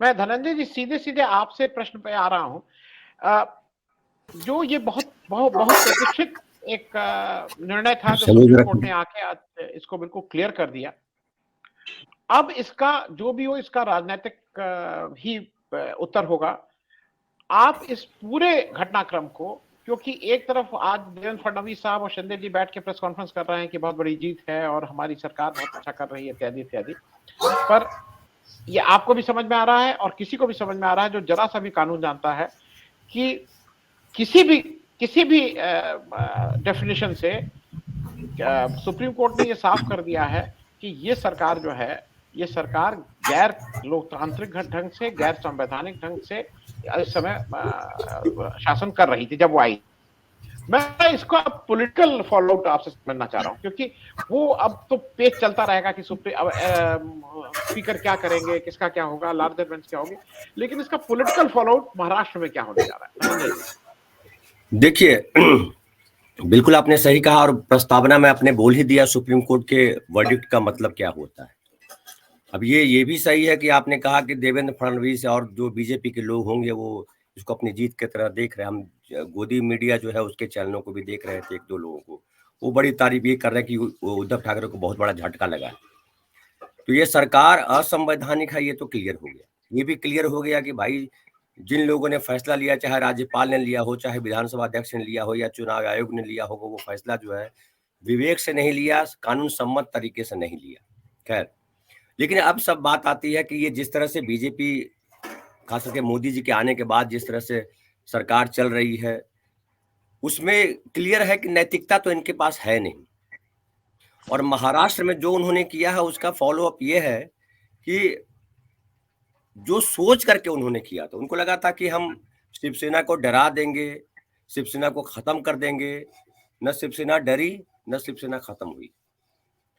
मैं धनंजय जी सीधे सीधे आपसे प्रश्न पे आ रहा हूं। जो ये बहुत बहुत बहुत प्रतीक्षित एक निर्णय था जो समझ सुप्रीम कोर्ट रखिए। ने आके आज इसको बिल्कुल क्लियर कर दिया। अब इसका जो भी हो, इसका राजनीतिक ही उत्तर होगा। आप इस पूरे घटनाक्रम को, क्योंकि एक तरफ आज देवेंद्र फडणवीस साहब और शिंदे जी बैठ के प्रेस कॉन्फ्रेंस कर रहे हैं कि बहुत बड़ी जीत है और हमारी सरकार बहुत अच्छा कर रही है इत्यादि इत्यादि, पर ये आपको भी समझ में आ रहा है और किसी को भी समझ में आ रहा है जो जरा सा भी कानून जानता है कि किसी भी डेफिनेशन से सुप्रीम कोर्ट ने ये साफ कर दिया है कि ये सरकार जो है, ये सरकार गैर लोकतांत्रिक ढंग से, गैर संवैधानिक ढंग से इस समय शासन कर रही थी जब वो आई। मैं इसको अब पॉलिटिकल फॉलोआउट आपसे समझना चाह रहा हूं, क्योंकि वो अब तो पेच चलता रहेगा कि स्पीकर क्या करेंगे, किसका क्या होगा, लार्जर बेंच क्या होगी, लेकिन इसका पॉलिटिकल फॉलोआउट महाराष्ट्र में क्या होने जा रहा है धनंजय जी? देखिए, बिल्कुल आपने सही कहा और प्रस्तावना में आपने बोल ही दिया सुप्रीम कोर्ट के वर्डिक्ट का मतलब क्या होता है। अब ये भी सही है कि आपने कहा कि देवेंद्र फडणवीस और जो बीजेपी के लोग होंगे वो इसको अपनी जीत की तरह देख रहे हैं। हम गोदी मीडिया जो है उसके चैनलों को भी देख रहे थे, एक दो लोगों को, वो बड़ी तारीफ ये कर रहे हैं कि उद्धव ठाकरे को बहुत बड़ा झटका लगा है। तो ये सरकार असंवैधानिक है, ये तो क्लियर हो गया। ये भी क्लियर हो गया कि भाई जिन लोगों ने फैसला लिया, चाहे राज्यपाल ने लिया हो, चाहे विधानसभा अध्यक्ष ने लिया हो या चुनाव आयोग ने लिया होगा, वो फैसला जो है विवेक से नहीं लिया, कानून सम्मत तरीके से नहीं लिया। खैर, लेकिन अब सब बात आती है कि ये जिस तरह से बीजेपी खास करके मोदी जी के आने के बाद जिस तरह से सरकार चल रही है, उसमें क्लियर है कि नैतिकता तो इनके पास है नहीं। और महाराष्ट्र में जो उन्होंने किया है उसका फॉलो अप ये है कि जो सोच करके उन्होंने किया था, उनको लगा था कि हम शिवसेना को डरा देंगे, शिवसेना को खत्म कर देंगे। न शिवसेना डरी, न शिवसेना खत्म हुई।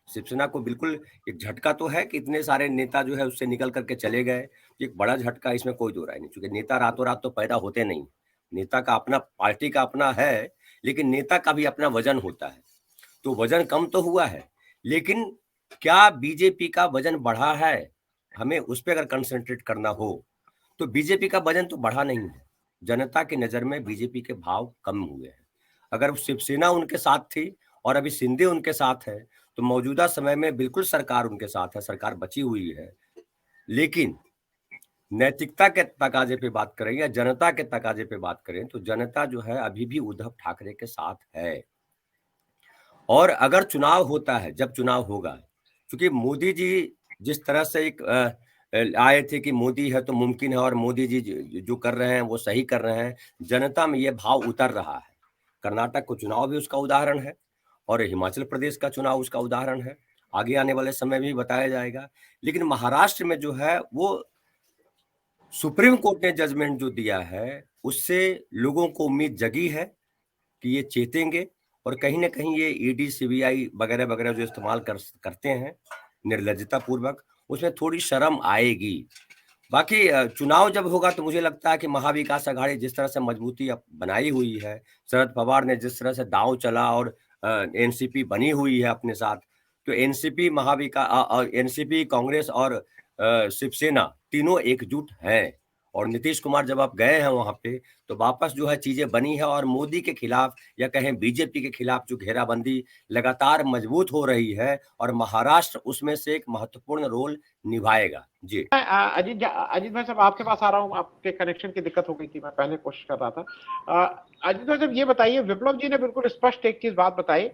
शिवसेना को बिल्कुल एक झटका तो है कि इतने सारे नेता जो है उससे निकल करके चले गए। एक बड़ा झटका, इसमें कोई दो राय नहीं, क्योंकि नेता रातों रात तो पैदा होते नहीं। नेता का अपना, पार्टी का अपना है, लेकिन नेता का भी अपना वजन होता है। तो वजन कम तो हुआ है, लेकिन क्या बीजेपी का वजन बढ़ा है? हमें उस पर अगर कंसंट्रेट करना हो तो बीजेपी का वजन तो बढ़ा नहीं है। जनता की नजर में बीजेपी के भाव कम हुए हैं। अगर शिवसेना उनके साथ थी और अभी शिंदे उनके साथ है, तो मौजूदा समय में बिल्कुल सरकार उनके साथ है, सरकार बची हुई है। लेकिन नैतिकता के तकाजे पे बात करें या जनता के तकाजे पे बात करें, तो जनता जो है अभी भी उद्धव ठाकरे के साथ है। और अगर चुनाव होता है, जब चुनाव होगा, क्योंकि मोदी जी जिस तरह से एक आए थे कि मोदी है तो मुमकिन है और मोदी जी जो कर रहे हैं वो सही कर रहे हैं, जनता में ये भाव उतर रहा है। कर्नाटक का चुनाव भी उसका उदाहरण है और हिमाचल प्रदेश का चुनाव उसका उदाहरण है। आगे आने वाले समय में भी बताया जाएगा। लेकिन महाराष्ट्र में जो है वो सुप्रीम कोर्ट ने जजमेंट जो दिया है उससे लोगों को उम्मीद जगी है कि ये चेतेंगे और कहीं ना कहीं ये ईडी सीबीआई वगैरह वगैरह जो इस्तेमाल करते हैं निर्लज्जता पूर्वक, उसमें थोड़ी शर्म आएगी। बाकी चुनाव जब होगा तो मुझे लगता है कि महाविकास आघाड़ी जिस तरह से मजबूती बनाई हुई है, शरद पवार ने जिस तरह से दांव चला और एनसीपी बनी हुई है अपने साथ, तो एनसीपी एनसीपी कांग्रेस और शिवसेना तीनों एकजुट हैं। और नीतीश कुमार जब आप गए हैं वहां पे, तो वापस जो है चीजें बनी है और मोदी के खिलाफ या कहें बीजेपी के खिलाफ जो घेराबंदी लगातार मजबूत हो रही है और महाराष्ट्र उसमें से एक महत्वपूर्ण रोल निभाएगा। जी अजीत भाई साहब आपके पास आ रहा हूँ, आपके कनेक्शन की दिक्कत हो गई थी, मैं पहले कोशिश कर रहा था। अजीत भाई साहब ये बताइए, विप्लव जी ने बिल्कुल स्पष्ट एक चीज बात बताई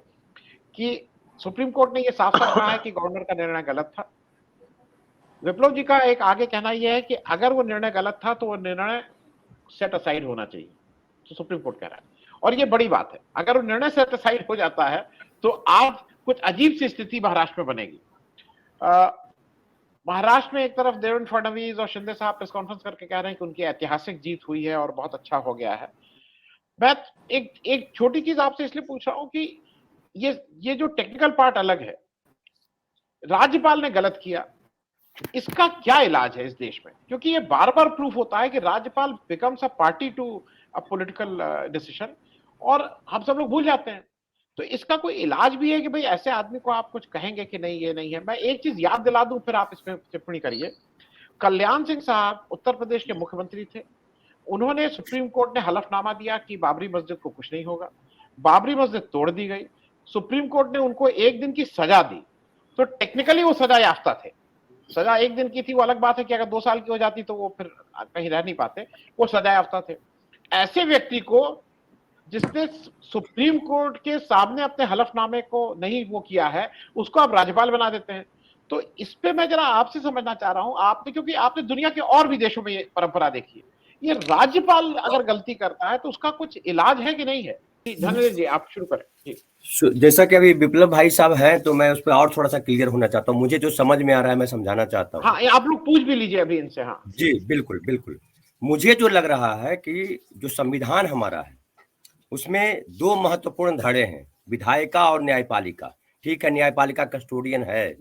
कि सुप्रीम कोर्ट ने ये साफ साफ कहा है कि गवर्नर का निर्णय गलत था। विप्लव जी का एक आगे कहना यह है कि अगर वो निर्णय गलत था तो वो निर्णय सेट असाइड होना चाहिए, तो सुप्रीम कोर्ट कह रहा है। और ये बड़ी बात है, अगर वो निर्णय सेट असाइड हो जाता है तो आज कुछ अजीब सी स्थिति महाराष्ट्र में बनेगी। महाराष्ट्र में एक तरफ देवेंद्र फडणवीस और शिंदे साहब प्रेस कॉन्फ्रेंस करके कह रहे हैं कि उनकी ऐतिहासिक जीत हुई है और बहुत अच्छा हो गया है। मैं एक छोटी चीज आपसे इसलिए पूछ रहा हूं कि ये जो टेक्निकल पार्ट अलग है, राज्यपाल ने गलत किया, इसका क्या इलाज है इस देश में? क्योंकि ये बार बार प्रूफ होता है कि राज्यपाल becomes a party to a political decision और हम सब लोग भूल जाते हैं। तो इसका कोई इलाज भी है कि भाई ऐसे आदमी को आप कुछ कहेंगे कि नहीं ये नहीं है? मैं एक चीज याद दिला दूं, फिर आप इसमें टिप्पणी करिए। कल्याण सिंह साहब उत्तर प्रदेश के मुख्यमंत्री थे। उन्होंने, सुप्रीम कोर्ट ने हलफनामा दिया कि बाबरी मस्जिद को कुछ नहीं होगा। बाबरी मस्जिद तोड़ दी गई। सुप्रीम कोर्ट ने उनको 1 दिन की सजा दी, तो टेक्निकली वो सजा याफ्ता थे। सजा 1 दिन की थी, वो अलग बात है कि अगर 2 साल की हो जाती तो वो फिर कहीं रह नहीं पाते, वो सजा याफ्ता थे। ऐसे व्यक्ति को, जिसने सुप्रीम कोर्ट के सामने अपने हलफनामे को नहीं वो किया है, उसको आप राज्यपाल बना देते हैं। तो इस पे मैं जरा आपसे समझना चाह रहा हूं, आपने, क्योंकि आपने दुनिया के और भी देशों में ये परंपरा देखी है, ये राज्यपाल अगर गलती करता है तो उसका कुछ इलाज है कि नहीं है? धनंजय जी आप शुरू करें जी। जैसा कि अभी विप्लव भाई साहब हैं, तो मैं उस पर और थोड़ा सा क्लियर होना चाहता हूँ। मुझे जो समझ में आ रहा है मैं समझाना चाहता हूँ। हाँ, आप लोग पूछ भी लीजिए अभी इनसे। हाँ जी बिल्कुल बिल्कुल। मुझे जो लग रहा है कि जो संविधान हमारा है उसमें 2 महत्वपूर्ण धड़े हैं, विधायिका और न्यायपालिका। ठीक है, न्यायपालिका कस्टोडियन है,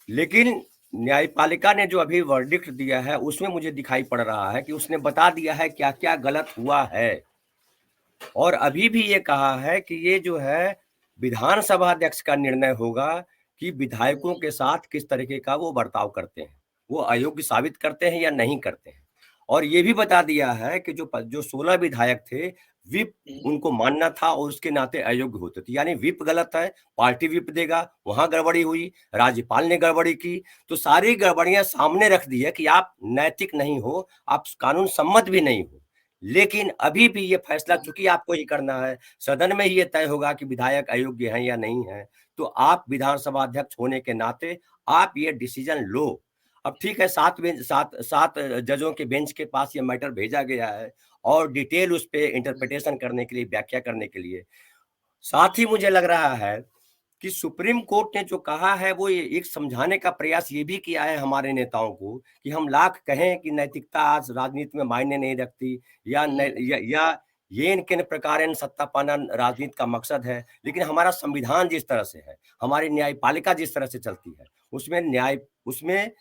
लेकिन न्यायपालिका ने जो अभी वर्डिक्ट दिया है उसमें मुझे दिखाई पड़ रहा है कि उसने बता दिया है क्या क्या गलत हुआ है, और अभी भी ये कहा है कि ये जो है विधानसभा अध्यक्ष का निर्णय होगा कि विधायकों के साथ किस तरीके का वो बर्ताव करते हैं, वो अयोग्य साबित करते हैं या नहीं करते हैं। और ये भी बता दिया है कि जो 16 विधायक थे, विप उनको मानना था और उसके नाते अयोग्य होते थे। यानी विप गलत है, पार्टी विप देगा, वहां गड़बड़ी हुई, राज्यपाल ने गड़बड़ी की, तो सारी गड़बड़ियां सामने रख दी है कि आप नैतिक नहीं हो, आप कानून सम्मत भी नहीं हो। लेकिन अभी भी ये फैसला चूंकि आपको ही करना है, सदन में ही ये तय होगा कि विधायक अयोग्य हैं या नहीं है, तो आप विधानसभा अध्यक्ष होने के नाते आप ये डिसीजन लो। अब ठीक है, 7 जजों के बेंच के पास ये मैटर भेजा गया है और डिटेल उस पे इंटरप्रिटेशन करने के लिए, व्याख्या करने के लिए। साथ ही मुझे लग रहा है कि सुप्रीम कोर्ट ने जो कहा है वो एक समझाने का प्रयास ये भी किया है हमारे नेताओं को कि हम लाख कहें कि नैतिकता आज राजनीति में मायने नहीं रखती, या ये किन प्रकार सत्ता पाना राजनीति का मकसद है, लेकिन हमारा संविधान जिस तरह से है, हमारी न्यायपालिका जिस तरह से चलती है, उसमें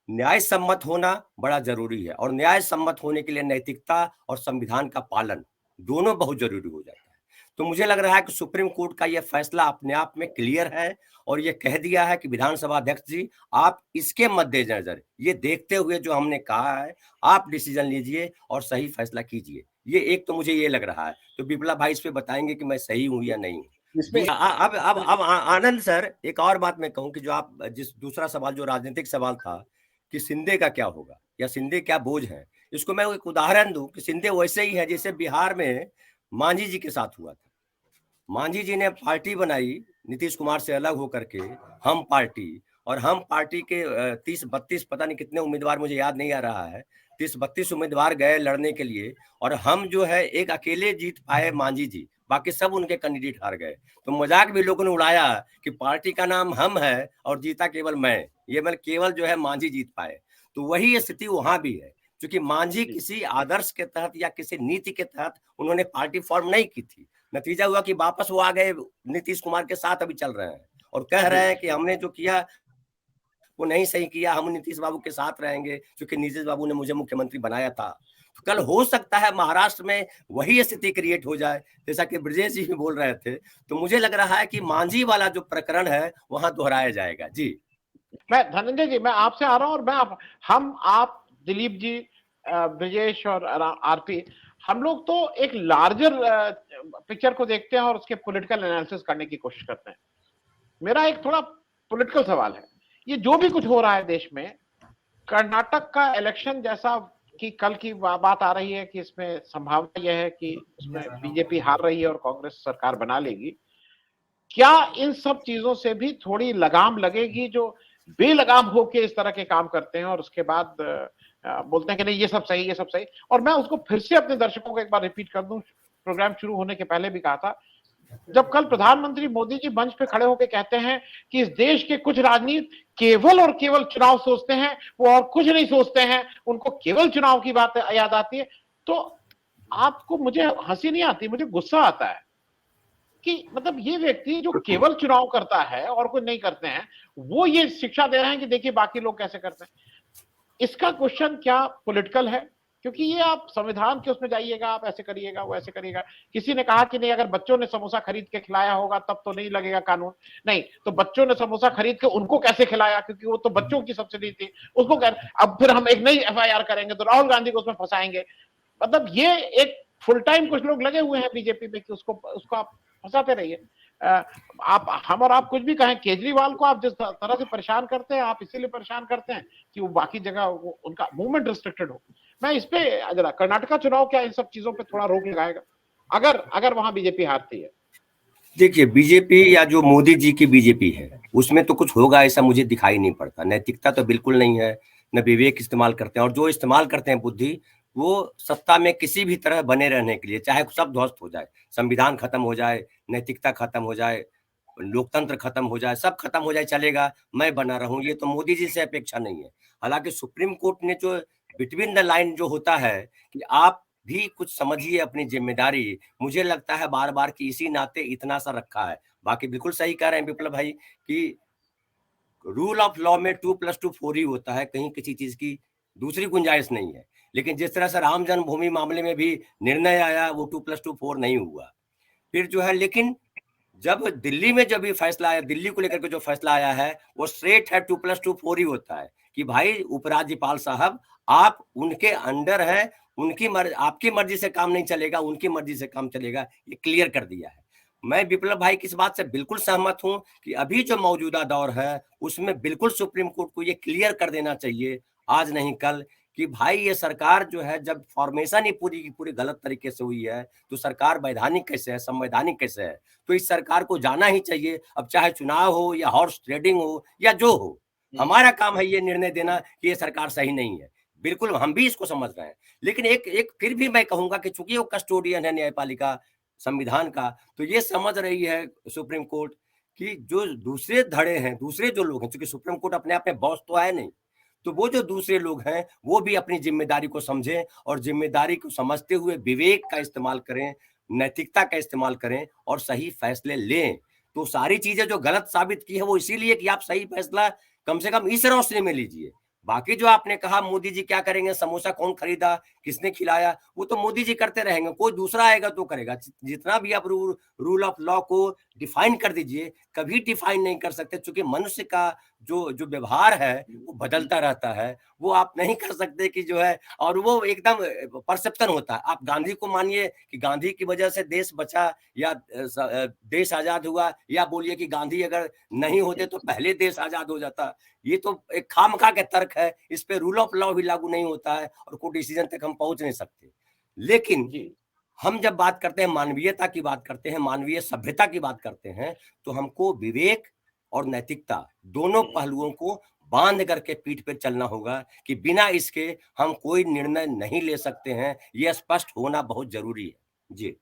न्याय सम्मत होना बड़ा जरूरी है, और न्याय सम्मत होने के लिए नैतिकता और संविधान का पालन दोनों बहुत जरूरी हो जाता है। तो मुझे लग रहा है कि सुप्रीम कोर्ट का यह फैसला अपने आप में क्लियर है और ये कह दिया है कि विधानसभा अध्यक्ष जी, आप इसके मद्देनजर ये देखते हुए जो हमने कहा है, आप डिसीजन लीजिए और सही फैसला कीजिए। ये एक तो मुझे ये लग रहा है। तो विप्लव भाई इस पे बताएंगे कि मैं सही हूं या नहीं हूं। अब आनंद सर, एक और बात मैं कहूं कि जो आप जिस दूसरा सवाल जो राजनीतिक सवाल था कि सिंधे का क्या होगा या सिंधे क्या बोझ है, इसको मैं एक उदाहरण दूं कि सिंधे वैसे ही है जैसे बिहार में मांझी जी के साथ हुआ था। मांझी जी ने पार्टी बनाई नीतीश कुमार से अलग होकर के, हम पार्टी, और हम पार्टी के 30-32 पता नहीं कितने उम्मीदवार, मुझे याद नहीं आ रहा है, 30-32 उम्मीदवार गए लड़ने के लिए, और हम जो है एक अकेले जीत पाए मांझी जी, बाकी सब उनके कैंडिडेट हार गए। तो मजाक भी लोगों ने उड़ाया कि पार्टी का नाम हम है और जीता केवल मैं, ये मतलब केवल जो है मांझी जीत पाए। तो वही स्थिति वहां भी है, क्योंकि मांझी किसी आदर्श के तहत या किसी नीति के तहत उन्होंने पार्टी फॉर्म नहीं की थी। नतीजा हुआ कि वापस वो आ गए नीतीश कुमार के साथ, अभी चल रहे हैं और कह रहे हैं कि हमने जो किया वो नहीं सही किया, हम नीतीश बाबू के साथ रहेंगे क्योंकि नीतीश बाबू ने मुझे मुख्यमंत्री बनाया था। तो कल हो सकता है महाराष्ट्र में वही स्थिति क्रिएट हो जाए, जैसा कि ब्रजेश जी भी बोल रहे थे। तो मुझे लग रहा है कि मांझी वाला जो प्रकरण है वहां दोहराया जाएगा। जी मैं, धनंजय जी, मैं आपसे आ रहा हूं, और आप दिलीप जी, ब्रजेश और आरपी, हम लोग तो एक लार्जर पिक्चर को देखते हैं और उसके पॉलिटिकल एनालिसिस करने की कोशिश करते हैं। मेरा एक थोड़ा पॉलिटिकल सवाल है, ये जो भी कुछ हो रहा है देश में, कर्नाटक का इलेक्शन जैसा कि कल की बात आ रही है कि इसमें संभावना यह है कि उसमें बीजेपी हार रही है और कांग्रेस सरकार बना लेगी, क्या इन सब चीजों से भी थोड़ी लगाम लगेगी जो बेलगाम होके इस तरह के काम करते हैं और उसके बाद बोलते हैं कि नहीं ये सब सही, ये सब सही। और मैं उसको फिर से अपने दर्शकों को एक बार रिपीट कर दूं, प्रोग्राम शुरू होने के पहले भी कहा था, जब कल प्रधानमंत्री मोदी जी मंच पे खड़े होकर कहते हैं कि इस देश के कुछ राजनीति केवल और केवल चुनाव सोचते हैं, वो और कुछ नहीं सोचते हैं, उनको केवल चुनाव की बात याद आती है, तो आपको, मुझे हंसी नहीं आती, मुझे गुस्सा आता है कि मतलब ये व्यक्ति जो केवल चुनाव करता है और कुछ नहीं करते हैं, वो ये शिक्षा दे रहे हैं कि देखिए बाकी लोग कैसे करते हैं। इसका क्वेश्चन क्या पॉलिटिकल है क्योंकि ये आप संविधान के उसमें जाइएगा, आप ऐसे करिएगा, वो ऐसे करिएगा। किसी ने कहा कि नहीं, अगर बच्चों ने समोसा खरीद के खिलाया होगा तब तो नहीं लगेगा कानून। नहीं, तो बच्चों ने समोसा खरीद के उनको कैसे खिलाया, क्योंकि वो तो बच्चों की सब्सिडी थी, उसको अब फिर हम एक नई एफआईआर करेंगे तो राहुल गांधी को उसमें फंसाएंगे। मतलब ये एक फुल टाइम कुछ लोग लगे हुए हैं बीजेपी में कि उसको आप फंसाते रहिए। आप, हम और आप कुछ भी कहें, केजरीवाल को आप जिस तरह से परेशान करते हैं, आप इसीलिए परेशान करते हैं कि वो बाकी जगह उनका मूवमेंट रिस्ट्रिक्टेड हो। मैं इस पे जरा कर्नाटका चुनाव क्या इन सब चीजों पे थोड़ा रोक लगाएगा अगर अगर वहां बीजेपी हारती है? देखिए, बीजेपी या जो मोदी जी की बीजेपी है उसमें तो कुछ होगा ऐसा मुझे दिखाई नहीं पड़ता। नैतिकता तो बिल्कुल नहीं है, न विवेक इस्तेमाल करते हैं, और जो इस्तेमाल करते हैं बुद्धि, वो सत्ता में किसी भी तरह बने रहने के लिए, चाहे सब ध्वस्त हो जाए, संविधान खत्म हो जाए, नैतिकता खत्म हो जाए, लोकतंत्र खत्म हो जाए, सब खत्म हो जाए, चलेगा, मैं बना रहूं, ये तो मोदी जी से अपेक्षा नहीं है। हालांकि सुप्रीम कोर्ट ने जो बिटवीन द लाइन जो होता है कि आप भी कुछ समझिए अपनी जिम्मेदारी, मुझे लगता है बार बार कि इसी नाते इतना सा रखा है। बाकी बिल्कुल सही कह रहे हैं विप्लव भाई कि रूल ऑफ लॉ में 2+2 4 ही होता है, कहीं किसी चीज की दूसरी गुंजाइश नहीं है। लेकिन जिस तरह से राम जन्मभूमि मामले में भी निर्णय आया, वो 2+2 4 नहीं हुआ। फिर जो है, लेकिन जब दिल्ली में जब ये फैसला आया, दिल्ली को लेकर के जो फैसला आया है, वो स्ट्रेट है 2+2 4 ही होता है कि भाई उपराज्यपाल साहब आप उनके अंडर है, उनकी मर्जी, आपकी मर्जी से काम नहीं चलेगा, उनकी मर्जी से काम चलेगा, ये क्लियर कर दिया है। मैं विप्लव भाई की इस बात से बिल्कुल सहमत हूं कि अभी जो मौजूदा दौर है उसमें बिल्कुल सुप्रीम कोर्ट को ये क्लियर कर देना चाहिए, आज नहीं कल, कि भाई ये सरकार जो है, जब फॉर्मेशन ही पूरी की पूरी गलत तरीके से हुई है, तो सरकार वैधानिक कैसे है, संवैधानिक कैसे है? तो इस सरकार को जाना ही चाहिए। अब चाहे चुनाव हो या हॉर्स ट्रेडिंग हो या जो हो, हमारा काम है ये निर्णय देना कि ये सरकार सही नहीं है। बिल्कुल हम भी इसको समझ रहे हैं, लेकिन एक एक फिर भी मैं कहूंगा कि चूंकि वो कस्टोडियन है न्यायपालिका, संविधान का, तो ये समझ रही है सुप्रीम कोर्ट कि जो दूसरे धड़े हैं, दूसरे जो लोग हैं, क्योंकि सुप्रीम कोर्ट अपने आप में बॉस तो है नहीं, तो वो जो दूसरे लोग हैं वो भी अपनी जिम्मेदारी को समझें, और जिम्मेदारी को समझते हुए विवेक का इस्तेमाल करें, नैतिकता का इस्तेमाल करें और सही फैसले लें। तो सारी चीजें जो गलत साबित की है वो इसीलिए कि आप सही फैसला कम से कम इस रोशनी में लीजिए। बाकी जो आपने कहा मोदी जी क्या करेंगे, समोसा कौन खरीदा, किसने खिलाया, वो तो मोदी जी करते रहेंगे, कोई दूसरा आएगा तो करेगा। जितना भी आप रूल ऑफ लॉ को डिफाइन कर दीजिए, कभी डिफाइन नहीं कर सकते, क्योंकि मनुष्य का जो जो व्यवहार है वो बदलता रहता है। वो आप नहीं कर सकते कि जो है, और वो एकदम परसेप्शन होता है। आप गांधी को मानिए कि गांधी की वजह से देश बचा या देश आजाद हुआ, या बोलिए कि गांधी अगर नहीं होते तो पहले देश आजाद हो जाता। ये तो एक खामखा के तर्क है, इस पे रूल ऑफ लॉ भी लागू नहीं होता है और कोई डिसीजन तक हम पहुंच नहीं सकते। लेकिन हम जब बात करते हैं मानवीयता की, बात करते हैं मानवीय सभ्यता की, बात करते हैं, तो हमको विवेक और नैतिकता दोनों पहलुओं को बांध करके पीठ पर चलना होगा कि बिना इसके हम कोई निर्णय नहीं ले सकते हैं। यह स्पष्ट होना बहुत जरूरी है। जी।